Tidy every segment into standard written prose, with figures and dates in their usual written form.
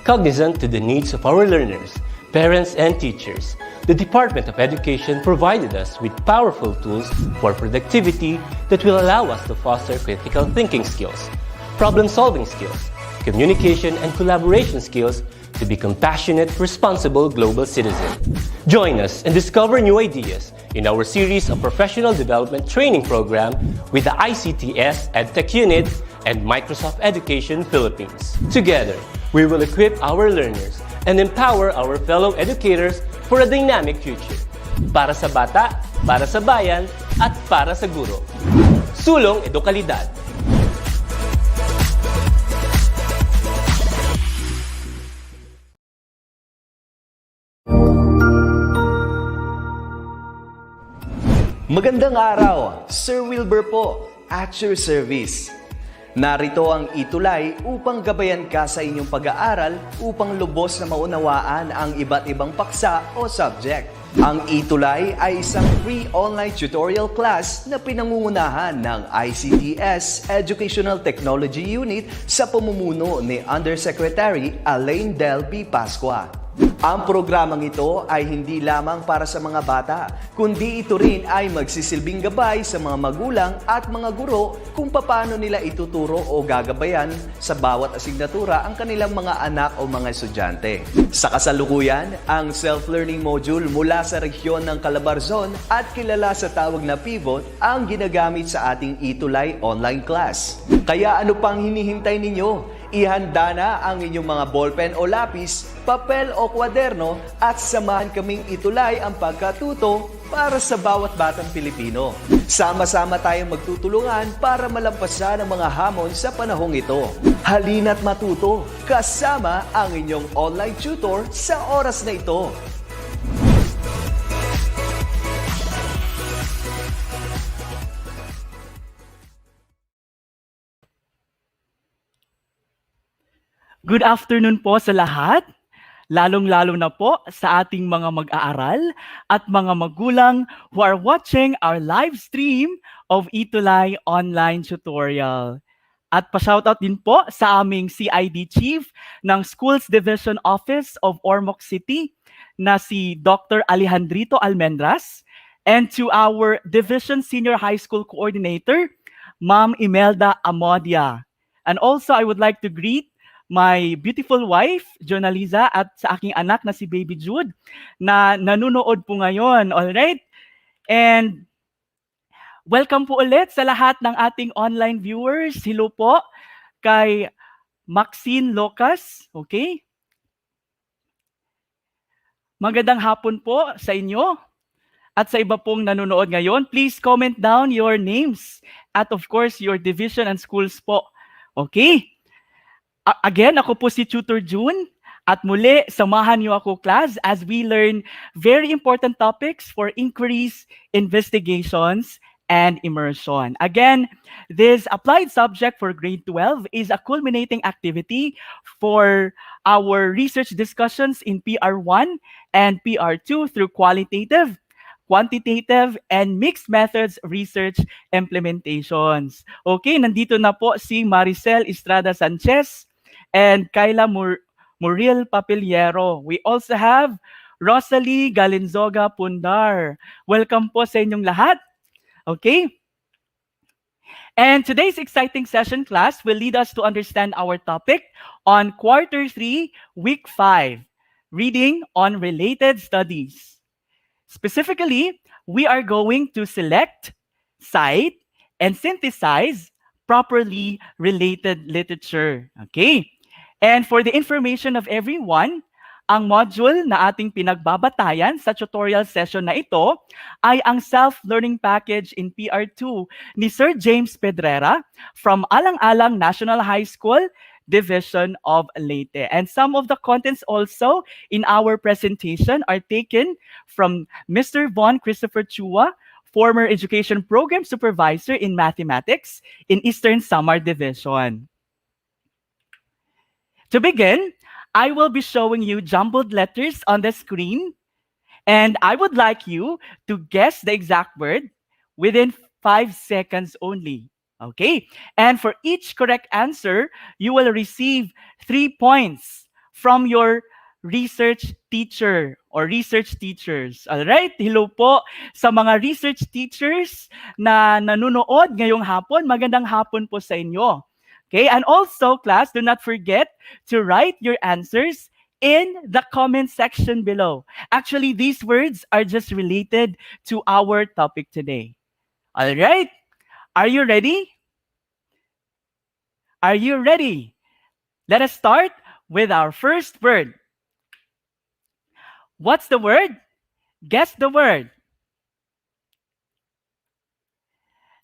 Cognizant to the needs of our learners, parents, and teachers, the Department of Education provided us with powerful tools for productivity that will allow us to foster critical thinking skills, problem-solving skills, communication and collaboration skills to be compassionate, responsible global citizens. Join us and discover new ideas in our series of professional development training program with the ICTS Edtech Unit and Microsoft Education Philippines. Together, we will equip our learners and empower our fellow educators for a dynamic future. Para sa bata, para sa bayan, at para sa guro. Sulong Edukalidad. Magandang araw, Sir Wilbur po, at your service. Narito ang ETUlay upang gabayan ka sa inyong pag-aaral upang lubos na maunawaan ang iba't ibang paksa o subject. Ang ETUlay ay isang free online tutorial class na pinangungunahan ng ICTS Educational Technology Unit sa pamumuno ni Undersecretary Elaine Del B. Pascua. Ang programang ito ay hindi lamang para sa mga bata, kundi ito rin ay magsisilbing gabay sa mga magulang at mga guro kung paano nila ituturo o gagabayan sa bawat asignatura ang kanilang mga anak o mga estudyante. Sa kasalukuyan, ang self-learning module mula sa rehiyon ng Calabarzon at kilala sa tawag na pivot ang ginagamit sa ating ETUlay online class. Kaya ano pang hinihintay ninyo? Ihanda na ang inyong mga ballpen o lapis, papel o kwaderno at samahan kaming itulay ang pagkatuto para sa bawat batang Pilipino. Sama-sama tayong magtutulungan para malampasan ang mga hamon sa panahong ito. Halina't matuto kasama ang inyong online tutor sa oras na ito. Good afternoon po sa lahat, lalong-lalo na po sa ating mga mag-aaral at mga magulang who are watching our live stream of ETUlay online tutorial. At pa-shoutout din po sa aming CID Chief ng Schools Division Office of Ormoc City na si Dr. Alejandrito Almendras and to our Division Senior High School Coordinator, Ma'am Imelda Amodia. And also I would like to greet my beautiful wife, Jonaliza, at sa aking anak na si Baby Jude, na nanonood po ngayon, alright? And welcome po ulit sa lahat ng ating online viewers. Hello po kay Maxine Locas, okay? Magandang hapon po sa inyo at sa iba pong nanonood ngayon. Please comment down your names at of course your division and schools po, okay? Again, ako po si Tutor June at muli samahan niyo ako class as we learn very important topics for inquiries, investigations, and immersion. Again, this applied subject for grade 12 is a culminating activity for our research discussions in PR1 and PR2 through qualitative, quantitative, and mixed methods research implementations. Okay, nandito na po si Maricel Estrada Sanchez and Kayla Muriel Papiliero. We also have Rosalie Galinzoga Pundar. Welcome po sa inyong lahat. Okay? And today's exciting session class will lead us to understand our topic on Quarter 3, Week 5, Reading on Related Studies. Specifically, we are going to select, cite, and synthesize properly related literature. Okay? And for the information of everyone, ang module na ating pinagbabatayan sa tutorial session na ito ay ang self-learning package in PR2 ni Sir James Pedrera from Alang-Alang National High School, Division of Leyte. And some of the contents also in our presentation are taken from Mr. Von Christopher Chua, former Education Program Supervisor in Mathematics in Eastern Samar Division. To begin, I will be showing you jumbled letters on the screen, and I would like you to guess the exact word within 5 seconds only. Okay? And for each correct answer, you will receive 3 points from your research teacher or research teachers. Alright? Hello po sa mga research teachers na nanonood ngayong hapon. Magandang hapon po sa inyo. Okay? And also, class, do not forget to write your answers in the comment section below. Actually, these words are just related to our topic today. Alright? Are you ready? Are you ready? Let us start with our first word. What's the word? Guess the word.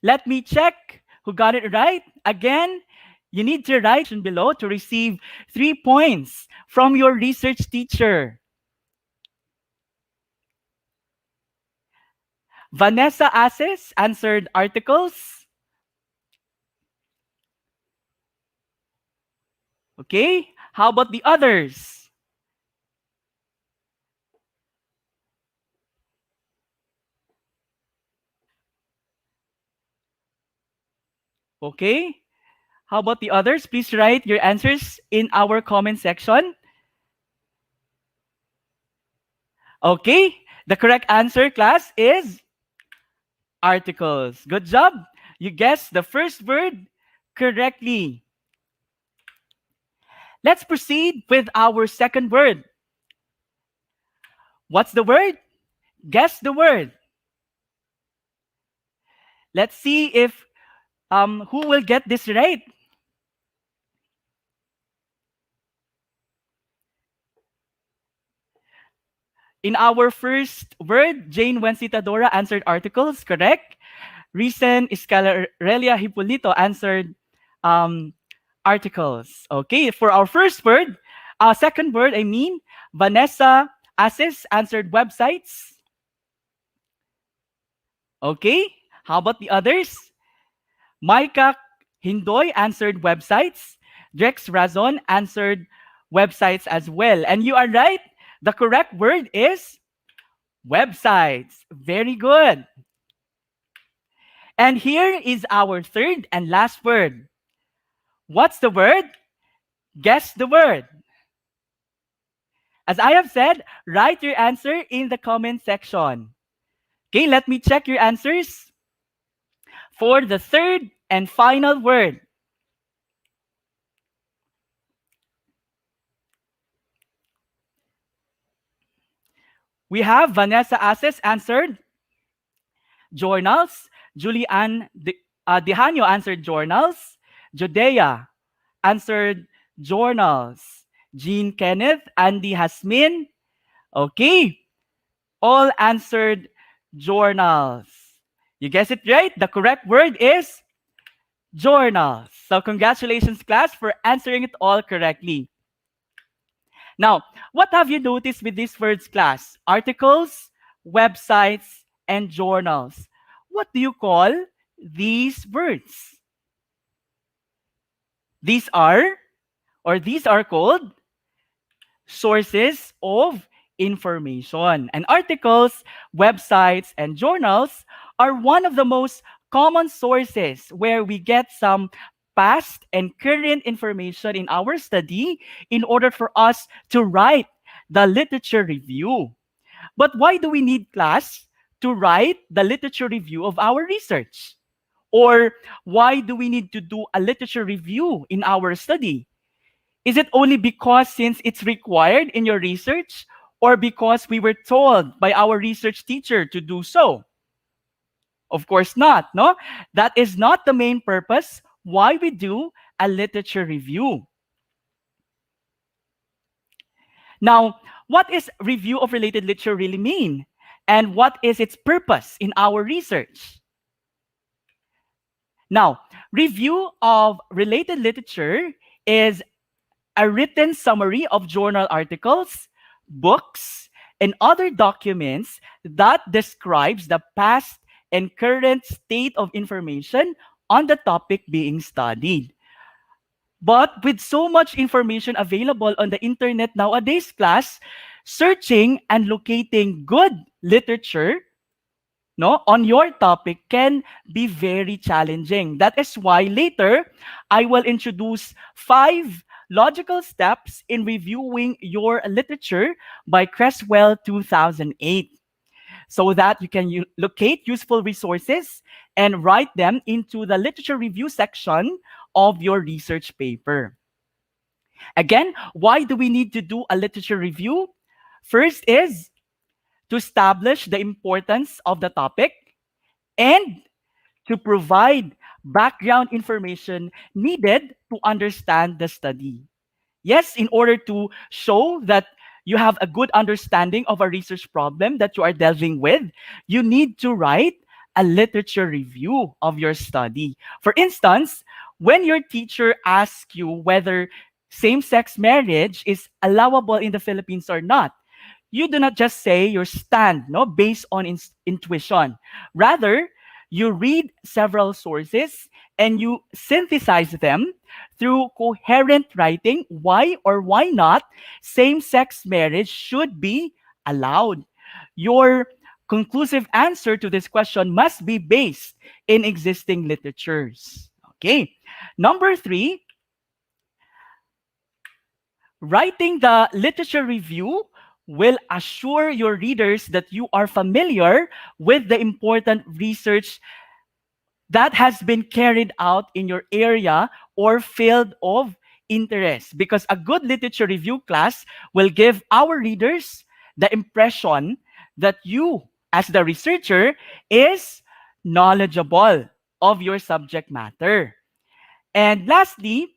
Let me check who got it right. Again, you need to write below to receive 3 points from your research teacher. Vanessa Ases answered articles. Okay, how about the others? Okay, how about the others? Please write your answers in our comment section. Okay, the correct answer, class, is articles. Good job. You guessed the first word correctly. Let's proceed with our second word. What's the word? Guess the word. Let's see if who will get this right. In our first word, Jane Wencitadora answered articles, correct. Recent Escalerelia Hipolito answered articles. Okay, for our first word, second word, Vanessa Ases answered websites. Okay, how about the others? Maika Hindoy answered websites. Drex Razon answered websites as well. And you are right. The correct word is websites. Very good. And here is our third and last word. What's the word? Guess the word. As I have said, write your answer in the comment section. Okay, let me check your answers. For the third and final word. We have Vanessa Ases answered journals. Julianne Dehanyo answered journals. Jodea answered journals. Jean Kenneth, Andy Hasmin. Okay. All answered journals. You guessed it right. The correct word is journals. So congratulations, class, for answering it all correctly. Now, what have you noticed with these words, class? Articles, websites, and journals. What do you call these words? These are called sources of information. And articles, websites, and journals are one of the most common sources where we get some past and current information in our study in order for us to write the literature review. But why do we need, class, to write the literature review of our research? Or why do we need to do a literature review in our study? Is it only because since it's required in your research, or because we were told by our research teacher to do so? Of course not, no? That is not the main purpose why we do a literature review. Now, what is review of related literature really mean? And what is its purpose in our research? Now, review of related literature is a written summary of journal articles, books, and other documents that describes the past and current state of information on the topic being studied. But with so much information available on the internet nowadays, class, searching and locating good literature on your topic can be very challenging. That is why later I will introduce 5 Logical Steps in Reviewing Your Literature by Creswell 2008, so that you can locate useful resources and write them into the literature review section of your research paper. Again, why do we need to do a literature review? First is to establish the importance of the topic and to provide background information needed to understand the study. Yes, in order to show that you have a good understanding of a research problem that you are delving with, you need to write a literature review of your study. For instance, when your teacher asks you whether same-sex marriage is allowable in the Philippines or not, you do not just say your stand, no, based on intuition. Rather, you read several sources and you synthesize them through coherent writing why or why not same-sex marriage should be allowed. Your conclusive answer to this question must be based in existing literatures. Okay. Number 3, writing the literature review will assure your readers that you are familiar with the important research that has been carried out in your area or field of interest. Because a good literature review class will give our readers the impression that you, as the researcher, is knowledgeable of your subject matter. And lastly,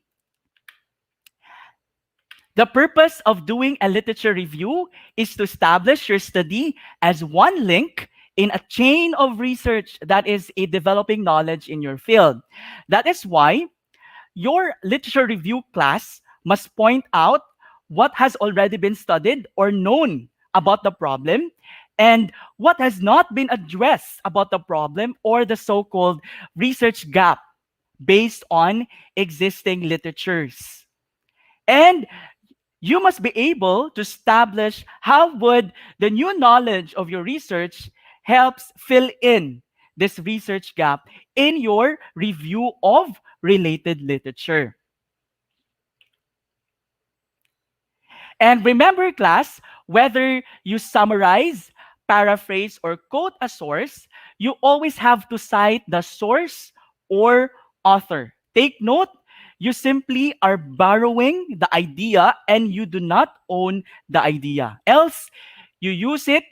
the purpose of doing a literature review is to establish your study as one link in a chain of research that is a developing knowledge in your field. That is why your literature review class must point out what has already been studied or known about the problem and what has not been addressed about the problem or the so-called research gap based on existing literatures. And you must be able to establish how would the new knowledge of your research helps fill in this research gap in your review of related literature. And remember, class, whether you summarize, paraphrase, or quote a source, you always have to cite the source or author. Take note, you simply are borrowing the idea and you do not own the idea. Else, you use it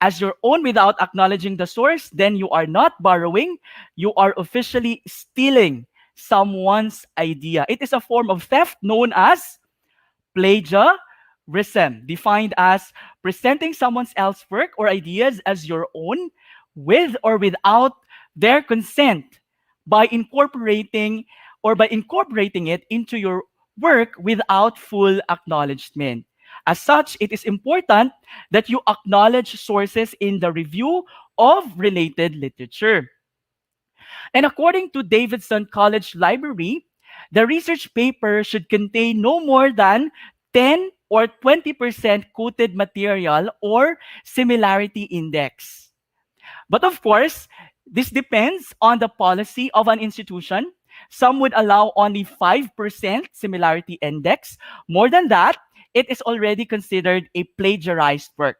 as your own without acknowledging the source, then you are not borrowing, you are officially stealing someone's idea. It is a form of theft known as plagiarism, defined as presenting someone else's work or ideas as your own with or without their consent by incorporating it into your work without full acknowledgement. As such, it is important that you acknowledge sources in the review of related literature. And according to Davidson College Library, the research paper should contain no more than 10 or 20% quoted material or similarity index. But of course, this depends on the policy of an institution. Some would allow only 5% similarity index. More than that, it is already considered a plagiarized work.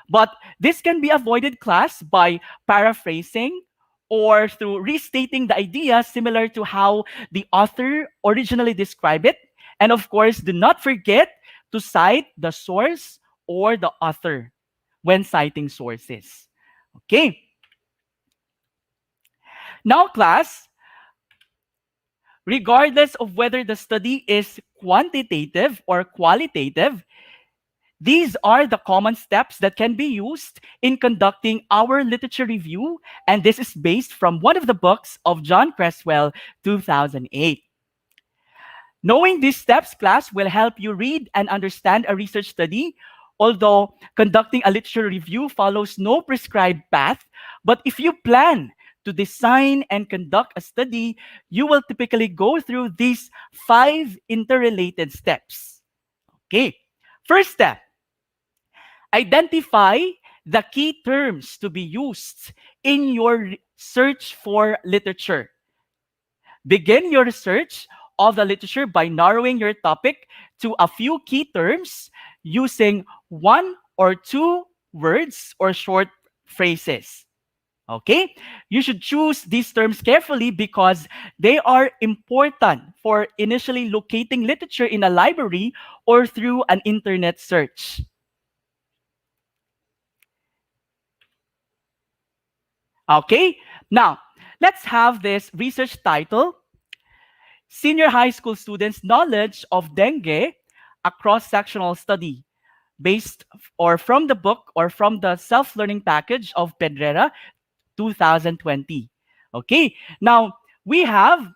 But this can be avoided, class, by paraphrasing or through restating the idea similar to how the author originally described it. And of course, do not forget to cite the source or the author when citing sources. Okay. Now, class, regardless of whether the study is quantitative or qualitative, these are the common steps that can be used in conducting our literature review, and this is based from one of the books of John Creswell, 2008. Knowing these steps, class, will help you read and understand a research study, although conducting a literature review follows no prescribed path. But if you plan to design and conduct a study, you will typically go through these 5 interrelated steps. Okay, first step, identify the key terms to be used in your search for literature. Begin your research of the literature by narrowing your topic to a few key terms using one or two words or short phrases. Okay? You should choose these terms carefully because they are important for initially locating literature in a library or through an internet search. Okay? Now, let's have this research title, Senior High School Students' Knowledge of Dengue, a Cross-Sectional Study, based or from the book or from the self-learning package of Pedrera 2020. Okay, now we have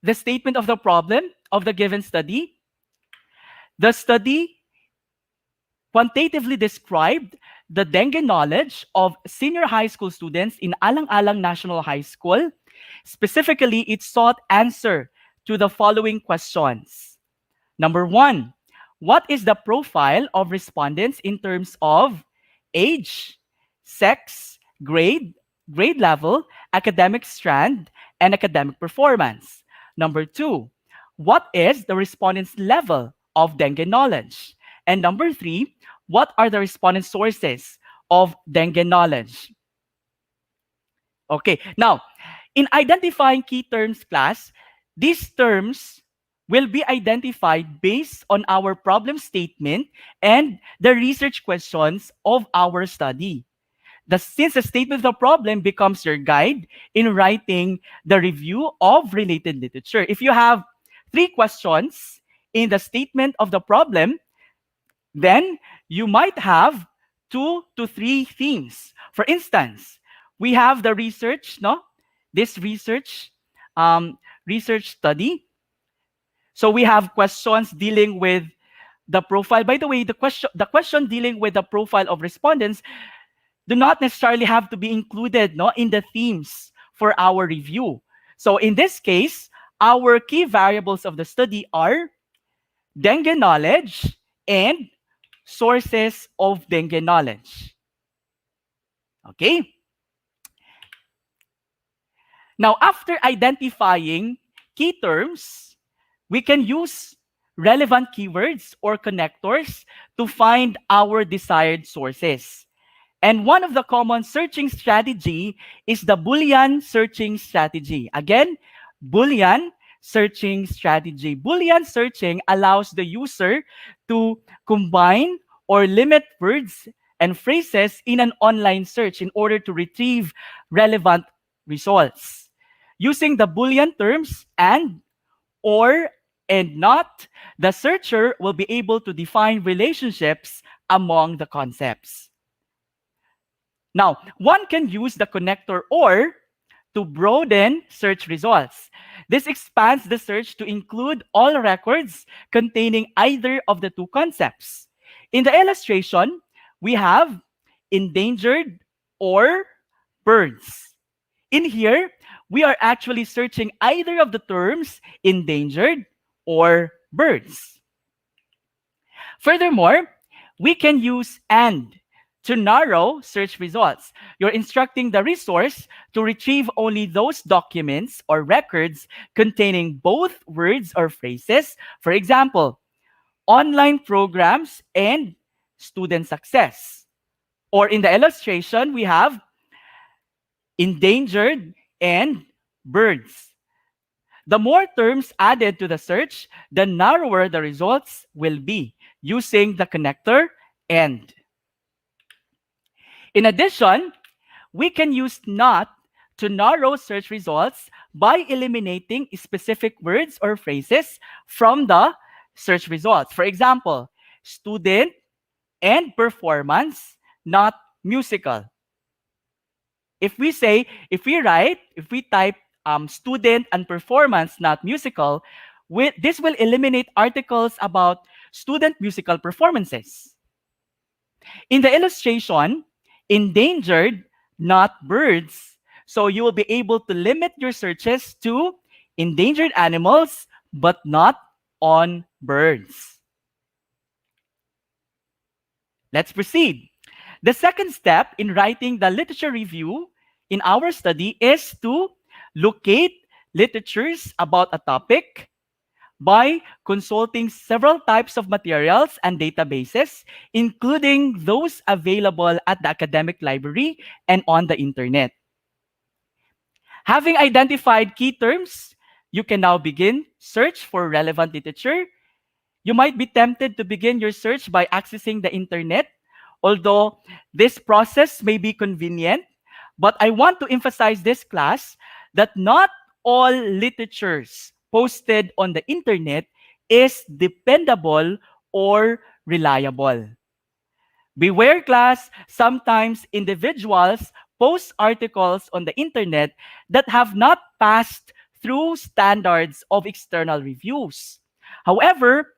the statement of the problem of the given study. The study quantitatively described the dengue knowledge of senior high school students in Alang-Alang National High School. Specifically, it sought answer to the following questions. Number one, what is the profile of respondents in terms of age, sex, grade level, academic strand, and academic performance? Number two, what is the respondent's level of dengue knowledge? And number three, what are the respondent sources of dengue knowledge? Okay, now, in identifying key terms, class, these terms will be identified based on our problem statement and the research questions of our study. Since the statement of the problem becomes your guide in writing the review of related literature. If you have 3 questions in the statement of the problem, then you might have 2 to 3 themes. For instance, we have the research, no? This research study. So we have questions dealing with the profile. By the way, the question dealing with the profile of respondents do not necessarily have to be included, no, in the themes for our review. So in this case, our key variables of the study are dengue knowledge and sources of dengue knowledge. Okay? Now, after identifying key terms, we can use relevant keywords or connectors to find our desired sources. And one of the common searching strategy is the Boolean searching strategy. Again, Boolean searching strategy. Boolean searching allows the user to combine or limit words and phrases in an online search in order to retrieve relevant results. Using the Boolean terms and, or, and not, the searcher will be able to define relationships among the concepts. Now, one can use the connector or to broaden search results. This expands the search to include all records containing either of the two concepts. In the illustration, we have endangered or birds. In here, we are actually searching either of the terms endangered or birds. Furthermore, we can use and to narrow search results. You're instructing the resource to retrieve only those documents or records containing both words or phrases. For example, online programs and student success. Or in the illustration, we have endangered and birds. The more terms added to the search, the narrower the results will be using the connector and. In addition, we can use not to narrow search results by eliminating specific words or phrases from the search results. For example, student and performance, not musical. If we type student and performance, not musical, this will eliminate articles about student musical performances. In the illustration, endangered, not birds, so you will be able to limit your searches to endangered animals, but not on birds. Let's proceed. The second step in writing the literature review in our study is to locate literatures about a topic by consulting several types of materials and databases, including those available at the academic library and on the internet. Having identified key terms, you can now begin search for relevant literature. You might be tempted to begin your search by accessing the internet, although this process may be convenient. But I want to emphasize this class that not all literatures posted on the internet is dependable or reliable. Beware, class, sometimes individuals post articles on the internet that have not passed through standards of external reviews. However,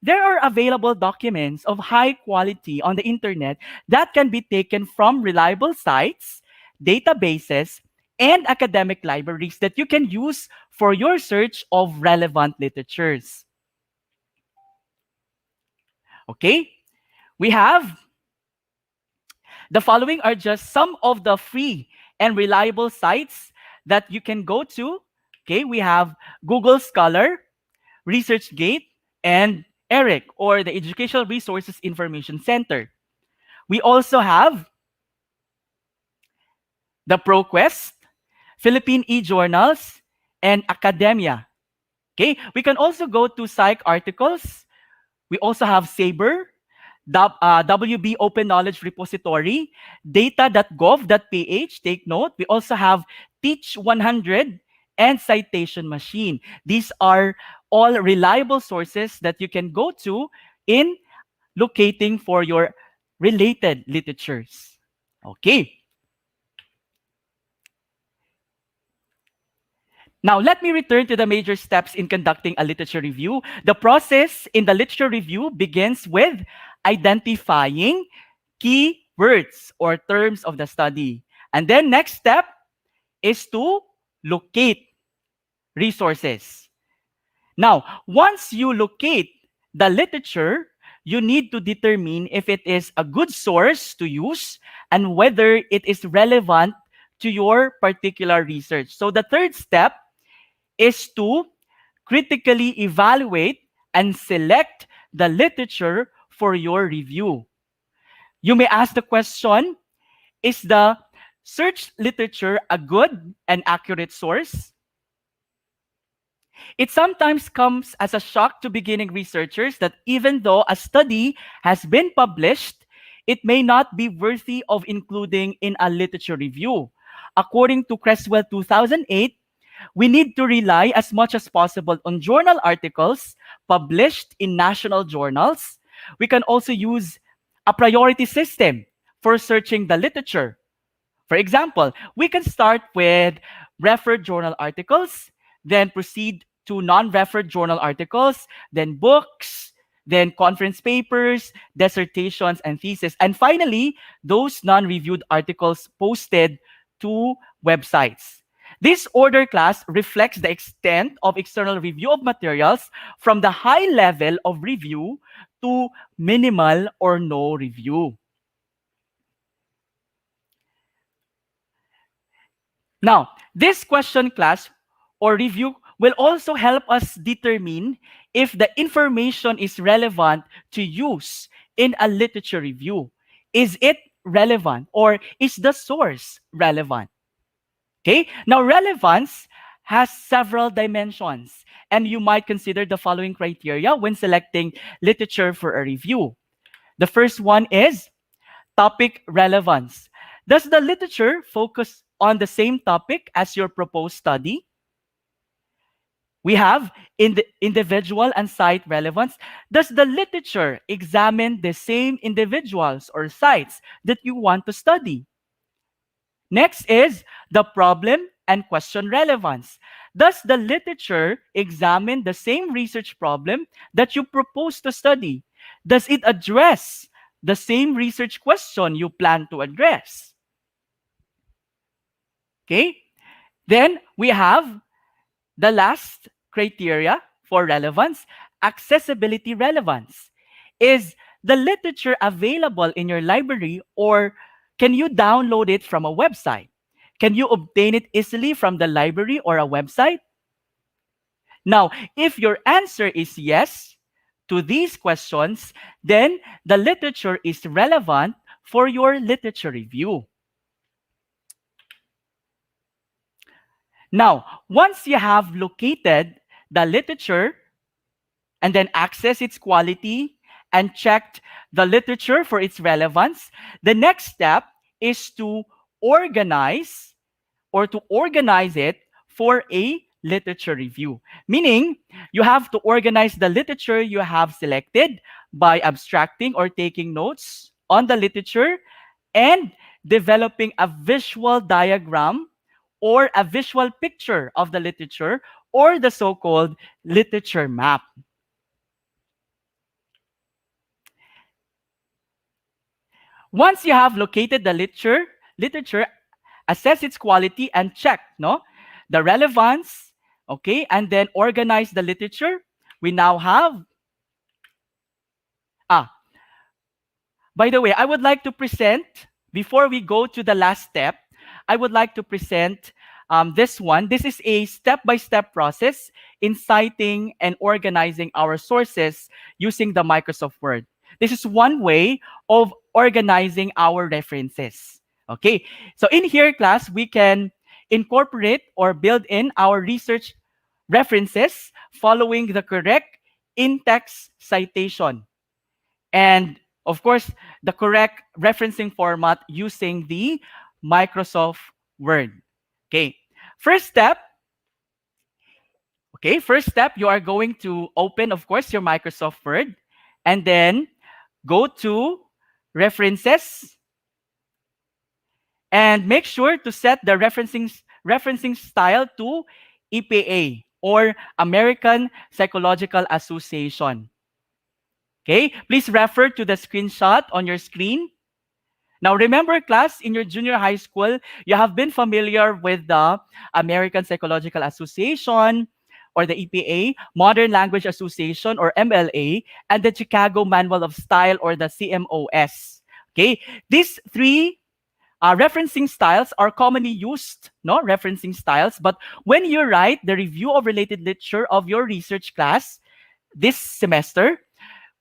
there are available documents of high quality on the internet that can be taken from reliable sites, databases, and academic libraries that you can use for your search of relevant literatures. Okay, we have the following are just some of the free and reliable sites that you can go to. Okay, we have Google Scholar, ResearchGate, and ERIC, or the Educational Resources Information Center. We also have the ProQuest, Philippine eJournals, and Academia. Okay, we can also go to Psych articles. We also have Sabre, WB Open Knowledge Repository, data.gov.ph, take note. We also have Teach 100 and Citation Machine. These are all reliable sources that you can go to in locating for your related literatures. Okay. Now, let me return to the major steps in conducting a literature review. The process in the literature review begins with identifying key words or terms of the study. And then next step is to locate resources. Now, once you locate the literature, you need to determine if it is a good source to use and whether it is relevant to your particular research. So the third step is to critically evaluate and select the literature for your review. You may ask the question, is the search literature a good and accurate source? It sometimes comes as a shock to beginning researchers that even though a study has been published, it may not be worthy of including in a literature review. According to Creswell 2008, we need to rely as much as possible on journal articles published in national journals. We can also use a priority system for searching the literature. For example, we can start with referred journal articles, then proceed to non-referred journal articles, then books, then conference papers, dissertations, and theses, and finally, those non-reviewed articles posted to websites. This order, class, reflects the extent of external review of materials from the high level of review to minimal or no review. Now, this question, class, or review will also help us determine if the information is relevant to use in a literature review. Is it relevant, or is the source relevant? Okay, now relevance has several dimensions, and you might consider the following criteria when selecting literature for a review. The first one is topic relevance. Does the literature focus on the same topic as your proposed study? We have individual and site relevance. Does the literature examine the same individuals or sites that you want to study? Next is the problem and question relevance. Does the literature examine the same research problem that you propose to study? Does it address the same research question you plan to address? Okay, then we have the last criteria for relevance, accessibility relevance. Is the literature available in your library, or can you download it from a website? Can you obtain it easily from the library or a website? Now, if your answer is yes to these questions, then the literature is relevant for your literature review. Now, once you have located the literature and then accessed its quality and checked the literature for its relevance, the next step is to organize it for a literature review. Meaning, you have to organize the literature you have selected by abstracting or taking notes on the literature and developing a visual diagram or a visual picture of the literature or the so-called literature map. Once you have located the literature, assess its quality and check the relevance, okay, and then organize the literature. We now have, by the way, I would like to present, before we go to the last step, I would like to present this one. This is a step-by-step process in citing and organizing our sources using the Microsoft Word. This is one way of organizing our references. Okay, so in here, class, we can incorporate or build in our research references following the correct in-text citation. And of course, the correct referencing format using the Microsoft Word. Okay, first step, you are going to open, of course, your Microsoft Word and then go to References and make sure to set the referencing style to EPA or American Psychological Association. Okay, please refer to the screenshot on your screen. Now, remember, class, in your junior high school, you have been familiar with the American Psychological Association or the EPA, Modern Language Association or MLA, and the Chicago Manual of Style or the CMOS. Okay, these three referencing styles are commonly used, referencing styles. But when you write the review of related literature of your research class this semester,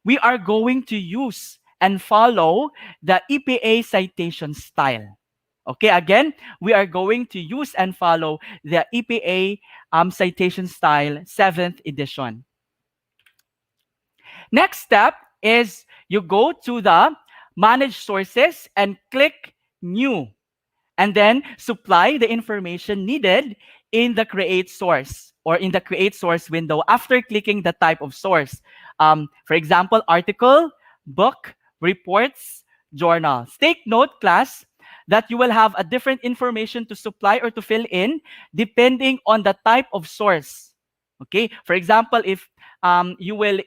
we are going to use and follow the EPA citation style. Okay, again, we are going to use and follow the EPA citation style 7th edition. Next step is you go to the Manage Sources and click New, and then supply the information needed in the Create Source or in the Create Source window after clicking the type of source. For example, article, book, reports, journals. Take note, class, that you will have a different information to supply or to fill in depending on the type of source. Okay, for example, if you will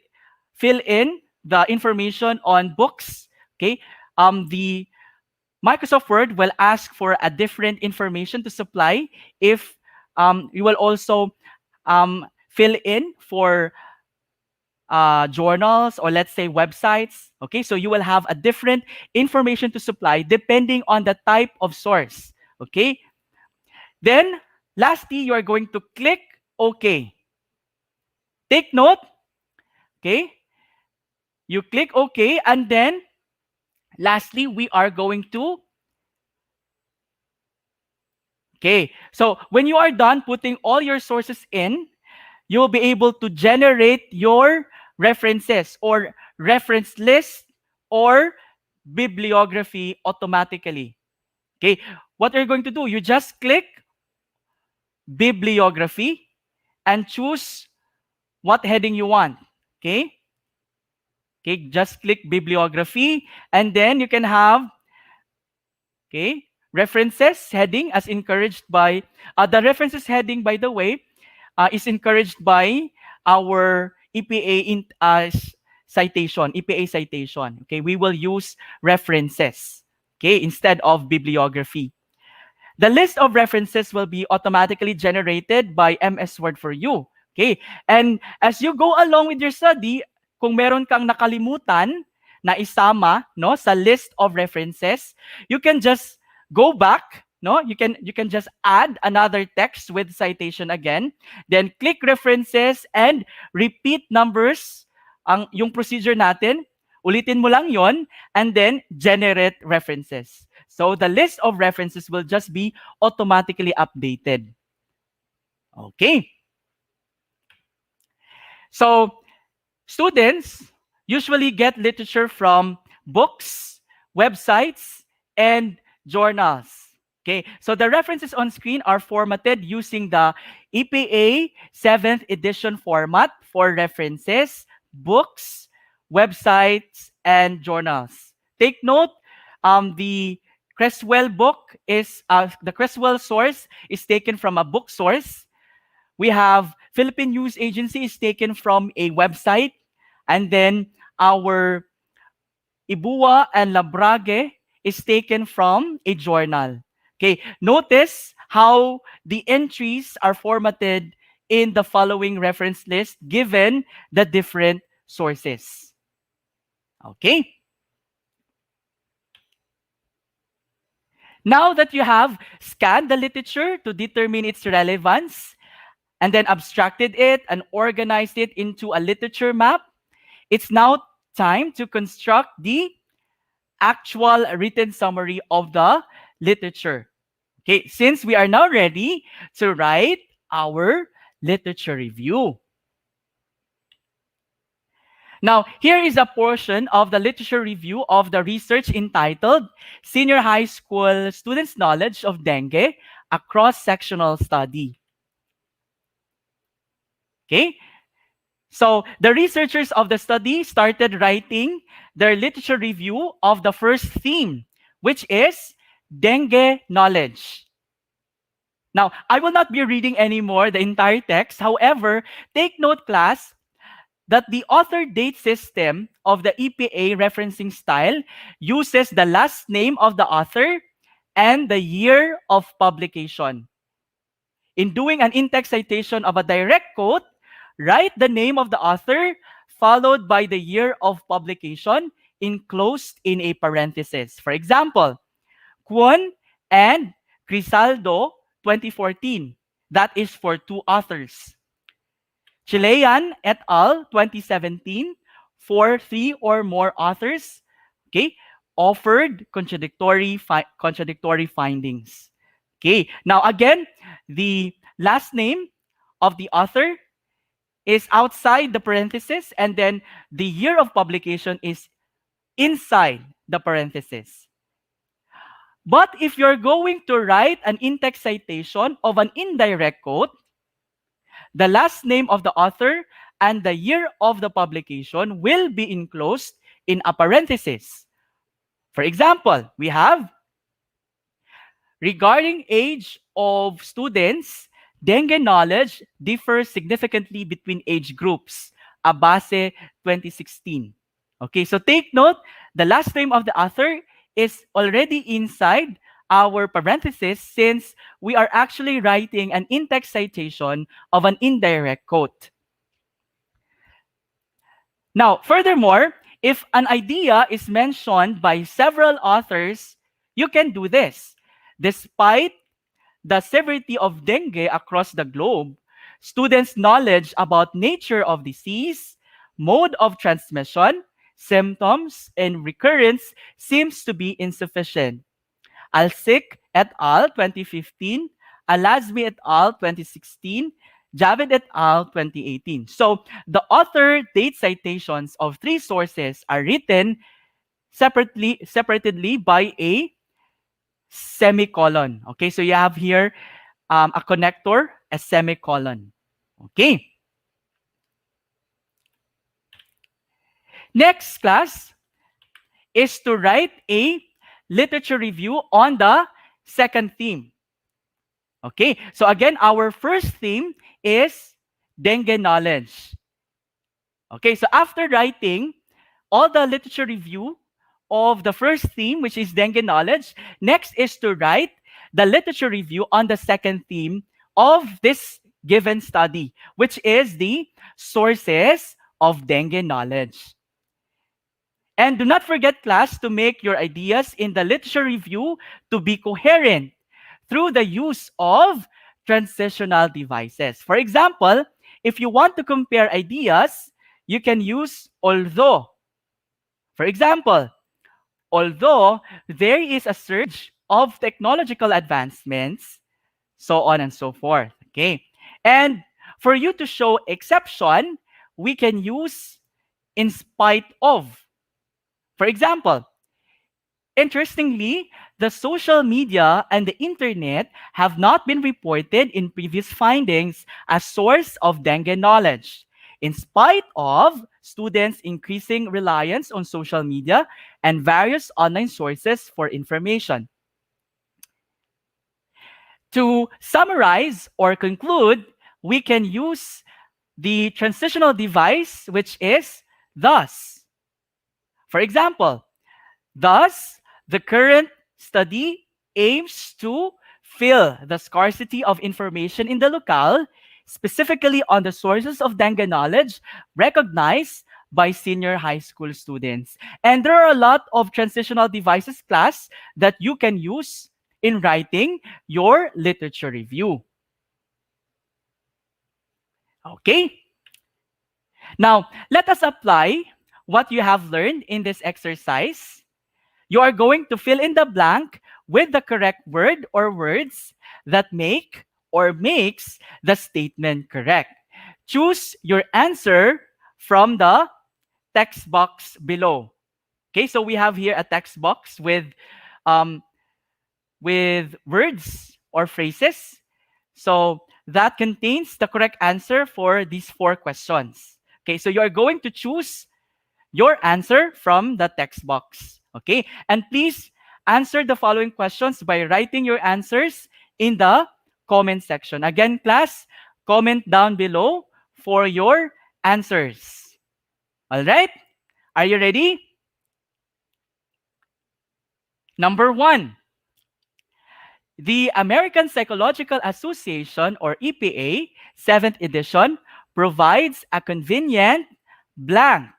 fill in the information on books, okay, the Microsoft Word will ask for a different information to supply if you will also fill in for journals or let's say websites. Okay, so you will have a different information to supply depending on the type of source. Okay, then lastly, you are going to click OK. Take note, okay, you click OK, and then lastly, we are going to, okay, so when you are done putting all your sources in, you will be able to generate your references or reference list or bibliography automatically. Okay, what are you going to do? You just click bibliography and choose what heading you want. Okay, just click bibliography, and then you can have, okay, references heading as encouraged by, the references heading, by the way, is encouraged by our EPA citation, EPA citation. Okay, we will use references, okay, instead of bibliography. The list of references will be automatically generated by MS Word for you. Okay, and as you go along with your study, kung meron kang nakalimutan na isama sa list of references, you can just go back No, you can just add another text with citation again, then click references and repeat numbers. Yung procedure natin, ulitin mo lang yon, and then generate references. So the list of references will just be automatically updated. Okay. So students usually get literature from books, websites, and journals. Okay, so the references on screen are formatted using the EPA 7th edition format for references, books, websites, and journals. Take note, the Creswell book is, the Creswell source is taken from a book source. We have Philippine News Agency is taken from a website, and then our Ibua and Labrage is taken from a journal. Okay, notice how the entries are formatted in the following reference list given the different sources. Okay. Now that you have scanned the literature to determine its relevance, and then abstracted it and organized it into a literature map, it's now time to construct the actual written summary of the literature. Okay, since we are now ready to write our literature review. Now, here is a portion of the literature review of the research entitled Senior High School Students' Knowledge of Dengue, a Cross-Sectional Study. Okay, so the researchers of the study started writing their literature review of the first theme, which is dengue knowledge. Now, I will not be reading anymore the entire text. However, take note, class, that the author date system of the EPA referencing style uses the last name of the author and the year of publication. In doing an in-text citation of a direct quote, write the name of the author followed by the year of publication enclosed in a parenthesis. For example, Kwon and Crisaldo 2014. That is for two authors. Chilean et al. 2017 for three or more authors. Okay, offered contradictory findings. Okay, now again, the last name of the author is outside the parenthesis, and then the year of publication is inside the parenthesis. But if you're going to write an in-text citation of an indirect quote, the last name of the author and the year of the publication will be enclosed in a parenthesis. For example, we have, regarding age of students, dengue knowledge differs significantly between age groups. Abase 2016. Okay, so take note, the last name of the author is already inside our parenthesis since we are actually writing an in-text citation of an indirect quote. Now, furthermore, if an idea is mentioned by several authors, you can do this. Despite the severity of dengue across the globe, students' knowledge about nature of disease, mode of transmission, symptoms, and recurrence seems to be insufficient. Alsik et al. 2015, Alazmi et al. 2016, Javed et al. 2018. So the author date citations of three sources are written separately by a semicolon. Okay, so you have here a connector, a semicolon. Okay. Next, class, is to write a literature review on the second theme. Okay, so again, our first theme is dengue knowledge. Okay, so after writing all the literature review of the first theme, which is dengue knowledge, next is to write the literature review on the second theme of this given study, which is the sources of dengue knowledge. And do not forget, class, to make your ideas in the literature review to be coherent. through the use of transitional devices. For example, if you want to compare ideas, you can use although. For example, although there is a surge of technological advancements, so on and so forth. Okay. And for you to show exception, we can use in spite of. For example, interestingly, the social media and the internet have not been reported in previous findings as source of dengue knowledge, in spite of students' increasing reliance on social media and various online sources for information. To summarize or conclude, we can use the transitional device, which is thus. For example, thus, the current study aims to fill the scarcity of information in the locale, specifically on the sources of dengue knowledge recognized by senior high school students. And there are a lot of transitional devices class that you can use in writing your literature review. Okay? Now, let us apply what you have learned in this exercise. You are going to fill in the blank with the correct word or words that make or makes the statement correct. Choose your answer from the text box below. Okay, so we have here a text box um, with words or phrases. So that contains the correct answer for these 4 questions. Okay, so you are going to choose your answer from the text box. Okay, and please answer the following questions by writing your answers in the comment section. Again, class, comment down below for your answers. All right, are you ready? Number 1. The American Psychological Association, or EPA, 7th edition, provides a convenient blank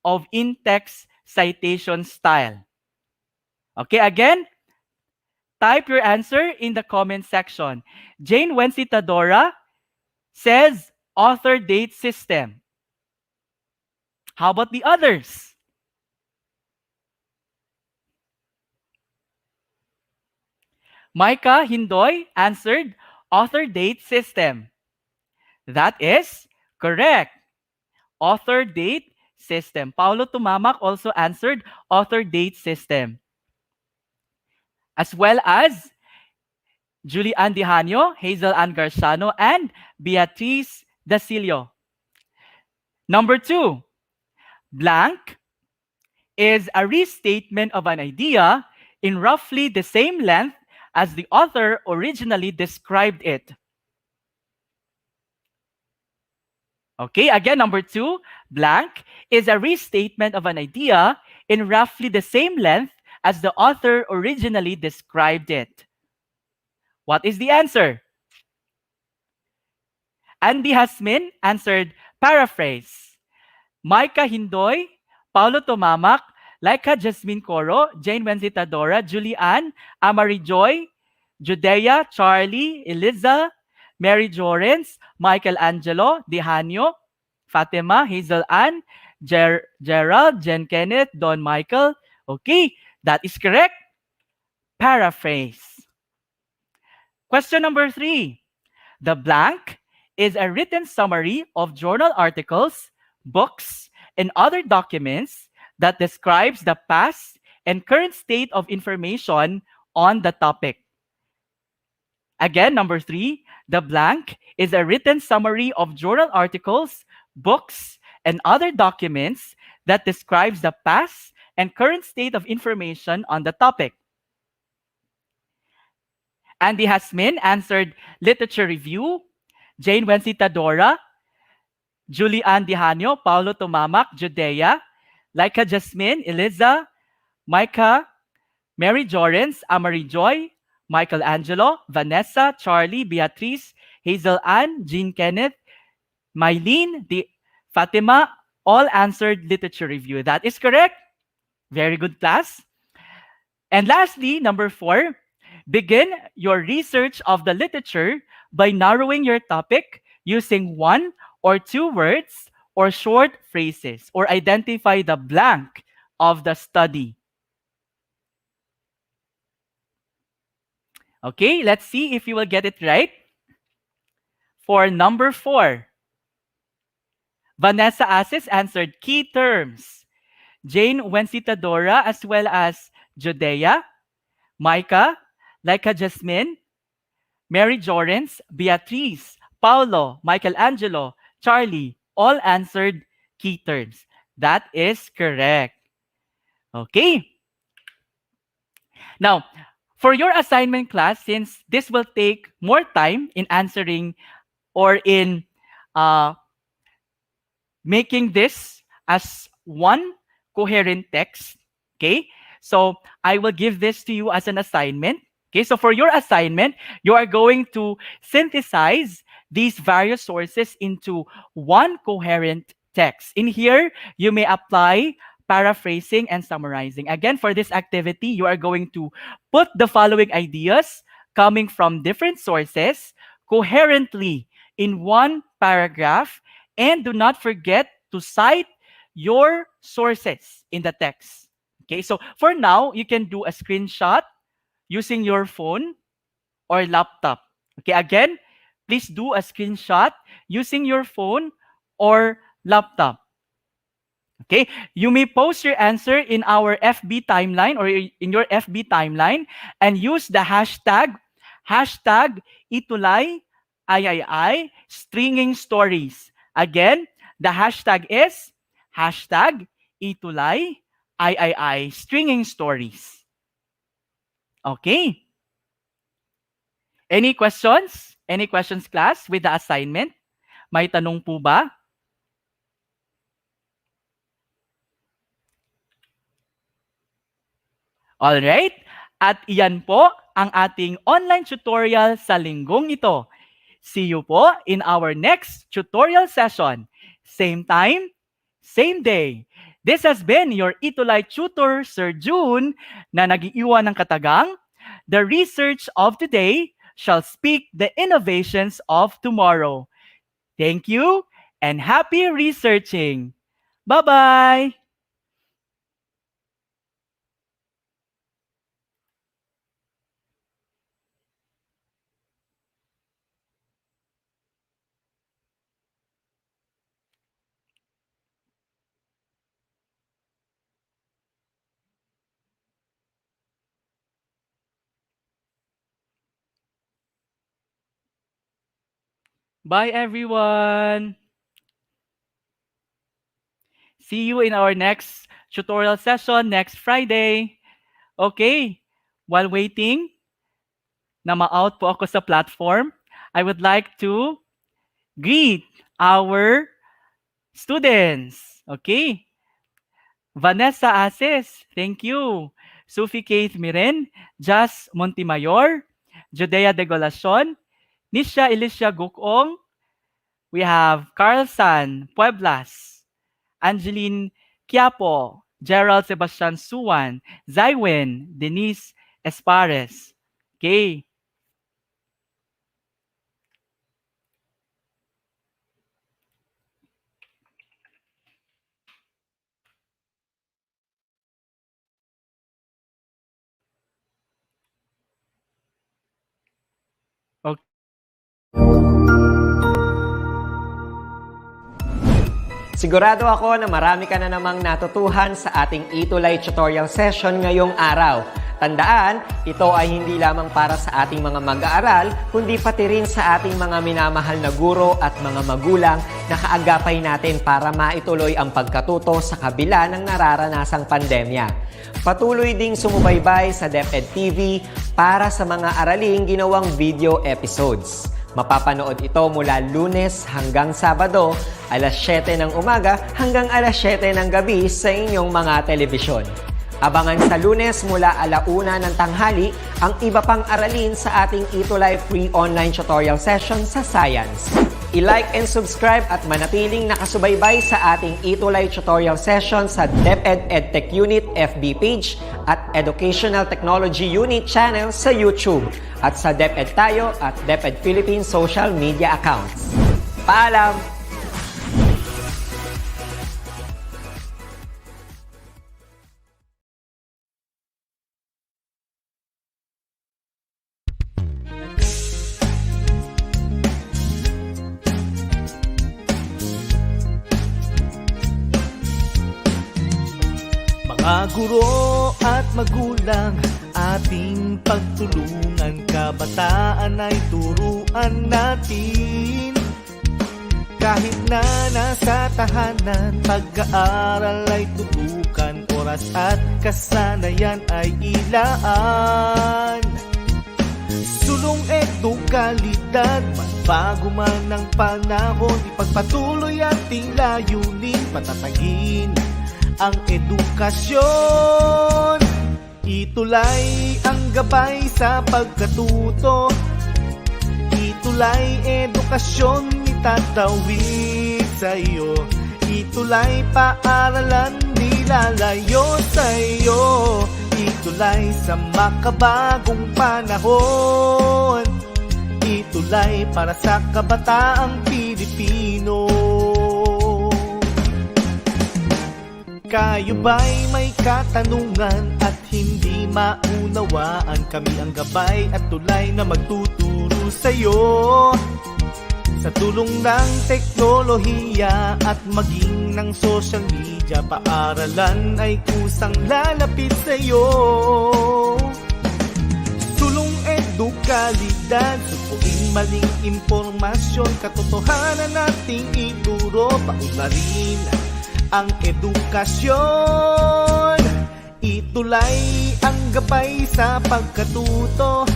of in-text citation style. Okay, again, type your answer in the comment section. Jane Wencitadora says author date system. How about the others? Micah Hindoy answered author date system. That is correct. Author date system. Paulo Tumamak also answered author date system. As well as Julie Ann Dihanyo, Hazel Ann Garciano, and Beatriz Dasilio. Number 2, blank is a restatement of an idea in roughly the same length as the author originally described it. Okay, again, number 2, blank is a restatement of an idea in roughly the same length as the author originally described it. What is the answer? Andy Hasmin answered paraphrase. Micah Hindoy, Paulo Tomamak, Laika Jasmine Coro, Jane Wencitadora, Julianne, Amari Joy, Judea, Charlie, Eliza, Mary Jorens, Michael Angelo, Dihanyo, Fatima, Hazel Ann, Gerald, Jen Kenneth, Don Michael. Okay, that is correct. Paraphrase. Question number 3. The blank is a written summary of journal articles, books, and other documents that describes the past and current state of information on the topic. Again, number 3, the blank is a written summary of journal articles, books, and other documents that describes the past and current state of information on the topic. Andy Hasmin answered literature review. Jane Wencitadora, Julie Ann Dihanyo, Paulo Tomamak, Judea, Laika Jasmine, Eliza, Micah, Mary Jorens, Amari Joy, Michael Angelo, Vanessa, Charlie, Beatrice, Hazel Ann, Jean Kenneth, Mylene, Fatima, all answered literature review. That is correct. Very good, class. And lastly, number 4, Begin your research of the literature by narrowing your topic using 1 or 2 words or short phrases, or identify the blank of the study. Okay, let's see if you will get it right. For number 4, Vanessa Asis answered key terms. Jane Wencitadora as well as Judea, Micah, Laika Jasmine, Mary Jorens, Beatrice, Paulo, Michelangelo, Charlie, all answered key terms. That is correct. Okay. Now, for your assignment class, since this will take more time in answering or in making this as one coherent text, okay? So I will give this to you as an assignment. Okay, so for your assignment, you are going to synthesize these various sources into one coherent text. In here, you may apply paraphrasing and summarizing. Again, for this activity, you are going to put the following ideas coming from different sources coherently in one paragraph, and do not forget to cite your sources in the text. Okay, so for now, you can do a screenshot using your phone or laptop. Okay, again, please do a screenshot using your phone or laptop. Okay, you may post your answer in our FB timeline or in your FB timeline and use the hashtag ETUlay III stringing stories. Again, the hashtag is hashtag ETUlay III stringing stories. Okay. Any questions? Any questions, class, with the assignment? May tanong po ba? Alright. At iyan po ang ating online tutorial sa linggong ito. See you po in our next tutorial session. Same time, same day. This has been your ETUlay tutor, Sir June, na nag-iiwan ng katagang, the research of today shall speak the innovations of tomorrow. Thank you and happy researching. Bye-bye! Bye, everyone. See you in our next tutorial session next Friday. Okay, while waiting na ma-out po ako sa platform, I would like to greet our students. Okay. Vanessa Asis, thank you. Sophie Keith Miren, Jas Montemayor, Judea de Golacion, Nisha Alicia Gukong, we have Carl San Pueblas, Angeline Quiapo, Gerald Sebastian Suwan, Zywin, Denise Espares. Okay. Okay. Sigurado ako na marami ka na namang natutuhan sa ating ETUlay tutorial session ngayong araw. Tandaan, ito ay hindi lamang para sa ating mga mag-aaral, kundi pati rin sa ating mga minamahal na guro at mga magulang na kaagapay natin para maituloy ang pagkatuto sa kabila ng nararanasang pandemya. Patuloy ding sumubaybay sa DepEd TV para sa mga araling ginawang video episodes. Mapapanood ito mula Lunes hanggang Sabado, alas 7 ng umaga hanggang alas 7 ng gabi sa inyong mga telebisyon. Abangan sa Lunes mula 1:00 ng tanghali ang iba pang aralin sa ating ETUlay free online tutorial session sa Science. I-like and subscribe at manatiling nakasubaybay sa ating ETUlay tutorial session sa DepEd Edtech Unit FB page at Educational Technology Unit channel sa YouTube at sa DepEd Tayo at DepEd Philippines social media accounts. Paalam! Mga guro at magulang, ating pagtulungan, kabataan ay turuan natin. Kahit na nasa tahanan, pag-aaral ay tutukan, oras at kasanayan ay ilaan. Sulong edukalidad, bago man ang panahon, ipagpatuloy ating layunin, patatagin ang edukasyon. ETUlay ang gabay sa pagkatuto, ETUlay edukasyon itatawid sa iyo. ETUlay paaralan di lalayo sa iyo. ETUlay sa makabagong panahon, ETUlay para sa kabataang Pilipino. Kayo ba'y may katanungan at hindi maunawaan? Kami ang gabay at tulay na magtuturo sa'yo. Sa tulong ng teknolohiya at maging ng social media, paaralan ay kusang lalapit sa'yo. Tulong edukalidad, supuin maling impormasyon, katotohanan nating ituro, paunlarin ang edukasyon. ETUlay ang gabay sa pagkatuto,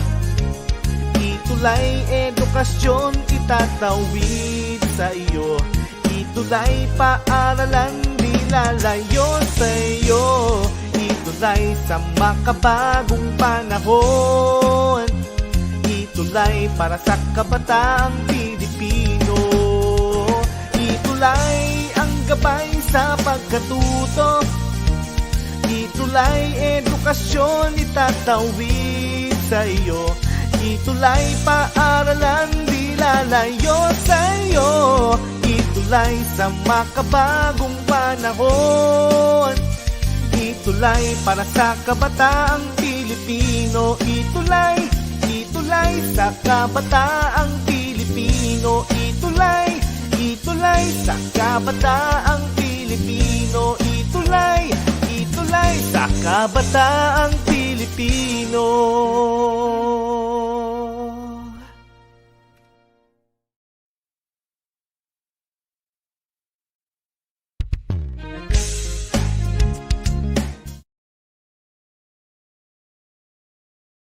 ETUlay edukasyon itatawid sa iyo. ETUlay paaralan di lalayo sa iyo. ETUlay sa makabagong panahon, ETUlay para sa kabataang Pilipino. ETUlay ang gabay sa pagkatuto, ETUlay edukasyon itatawid sa iyo. ETUlay paaralan di lalayo sa iyo. ETUlay sa makabagong panahon, ETUlay para sa kabataang Pilipino. ETUlay, ETUlay sa kabataang Pilipino. ETUlay, ETUlay sa kabataang Pilipino. ETUlay, ETUlay sa kabataang